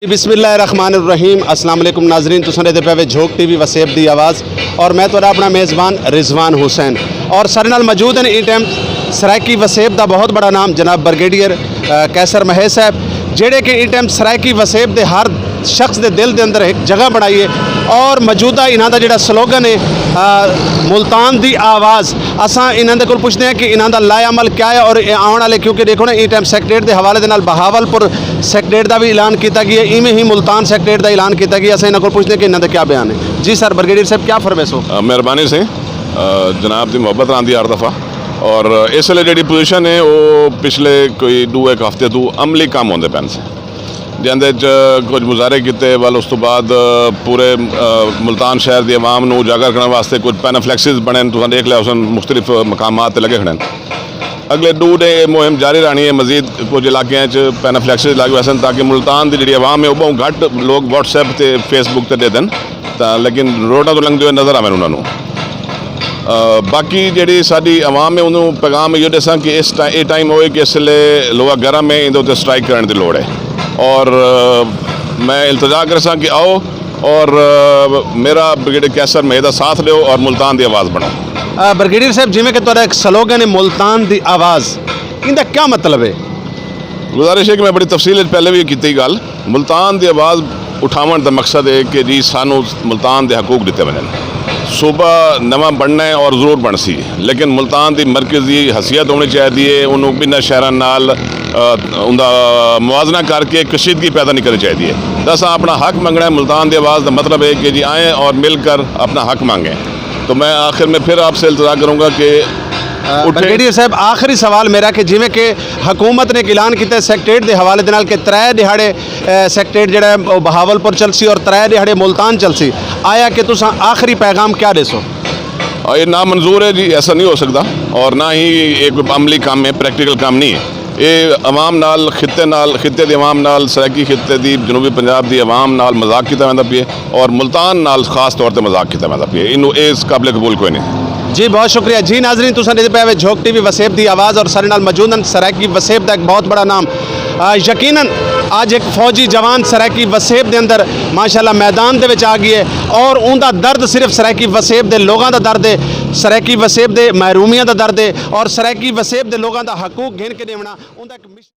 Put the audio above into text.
बिस्मिल्लाहिर्रहमानिर्रहीम अस्सलाम वालेकुम नाजरीन, तुसीं देखदे पे झोंक टीवी वसेब दी आवाज़ और मैं तुहाडा अपना मेज़बान रिजवान हुसैन और सारे नाल मौजूद हैं इस टाइम सरायकी वसेब दा बहुत बड़ा नाम जनाब ब्रिगेडियर कैसर महेश साहब, जेड़े कि इस टाइम सरायकी वसेब दे हर शख्स दे दिल दे अंदर एक जगह बनाई है और मौजूदा इन्हां दा जिहड़ा स्लोगन है मुल्तान दी आवाज़। असां इन्हां दे कोल पुछदे हैं कि इन्हां दा लाएअमल क्या है और आने वाले, क्योंकि देखो ना इस टाइम सैक्रेट के हवाले दे नाल बहावलपुर सैक्रेट का भी ऐलान किया गया है, इवें ही मुल्तान सैक्रेट का ऐलान किया गया। असां इन्हां कोल पुछदे हैं कि इन्हां दा क्या बयान है। जी सर, ब्रिगेडियर साहब क्या फरमाइश हो? मेहरबानी से जनाब की मुहब्बत आँदी हर दफ़ा और इस वे जी पोजिशन है वो पिछले कोई 2-1 हफ्ते तो अमली काम होंगे पैन से जिंदे कुछ मुजाहरे किए वाल उस तो बाद पूरे मुल्तान शहर की आवाम को उजागर करने वास्ते कुछ पैनाफ्लैक्सिस बने, तुम देख लिया उस मुख्तलिफ मकामात लगे खड़े। अगले 2 डे मुहिम जारी रहनी है, मजीद कुछ इलाकों पैनाफ्लैक्सिस लगे वैसे ताकि मुल्तान की जी आवाम है वो बहुत घट लोग व्हाट्सएप से फेसबुक से दे दें, लेकिन रोडों तो लंघते हुए नज़र आवे उन्होंने। बाकी जी साड़ी आवाम है उन्होंने पैगाम ये दसा कि इस टाइम हो कि इसलिए लोहा गर्म है, इन्हें स्ट्राइक करने की लड़ है और मैं इल्तजा करसा कि आओ और मेरा ब्रिगेडियर कैसर महेश का साथ दो और मुल्तान की आवाज़ बनाओ। ब्रिगेडियर साहब जिमें कि तुहाडा एक स्लोगन है मुल्तान की आवाज़, इनका क्या मतलब है? गुजारिश है कि मैं बड़ी तफसील पहले भी की गल, मुल्तान की आवाज़ उठावन का मकसद है कि जी सानू मुल्तान के हकूक दिते वजन। सूबा नवा बनना है और जरूर बन सी, लेकिन मुल्तान की मरकजी हैसियत होनी चाहिए, उन्होंने बिना शहरों नाल उनका मुआजना करके कशीदगी पैदा नहीं करनी चाहिए। दस अपना हक मंगना है, मुल्तान की आवाज़ का मतलब है कि जी आएँ और मिलकर अपना हक मांगें। तो मैं आखिर में फिर आपसे इल्तजा करूँगा कि ब्रिगेडियर साहब आखिरी सवाल मेरा कि जिमें कि हुकूमत ने ऐलान किया सैक्रेट के हवाले दे नाल कि 3 दिहाड़े सैक्रेट जो बहावलपुर चलसी और 3 दिहाड़े मुल्तान चलसी, आया कि तुम आखिरी पैगाम क्या देसो? ये ना मंजूर है जी, ऐसा नहीं हो सकता और ना ही एक अमली काम है, प्रैक्टिकल काम नहीं है। ये अवाम नाल खिते की अवाम नाल सरायकी खिते की जनूबी पंजाब की अवाम नाल मजाक किया वैंदा पिए और मुल्तान नाल खास तौर पर मजाक किया वैंदा पिए, इनू इस काबिल कबूल कोई नहीं। जी बहुत शुक्रिया। जी नाजरीन, तुसीं देखदे पे झोंक टीवी वसेब की आवाज़ और सारे नाल मौजूद हैं सरायकी वसेब का एक बहुत बड़ा नाम। यकीनन आज एक फौजी जवान सरायकी वसेब के अंदर माशाल्लाह मैदान दे विच आ गई है और उनका दर्द सिर्फ सरायकी वसेब के लोगों का दर्द है, सरायकी वसेब के महरूमियां का दर्द है और सरायकी वसेब के लोगों का हकूक गिन के देना उनका एक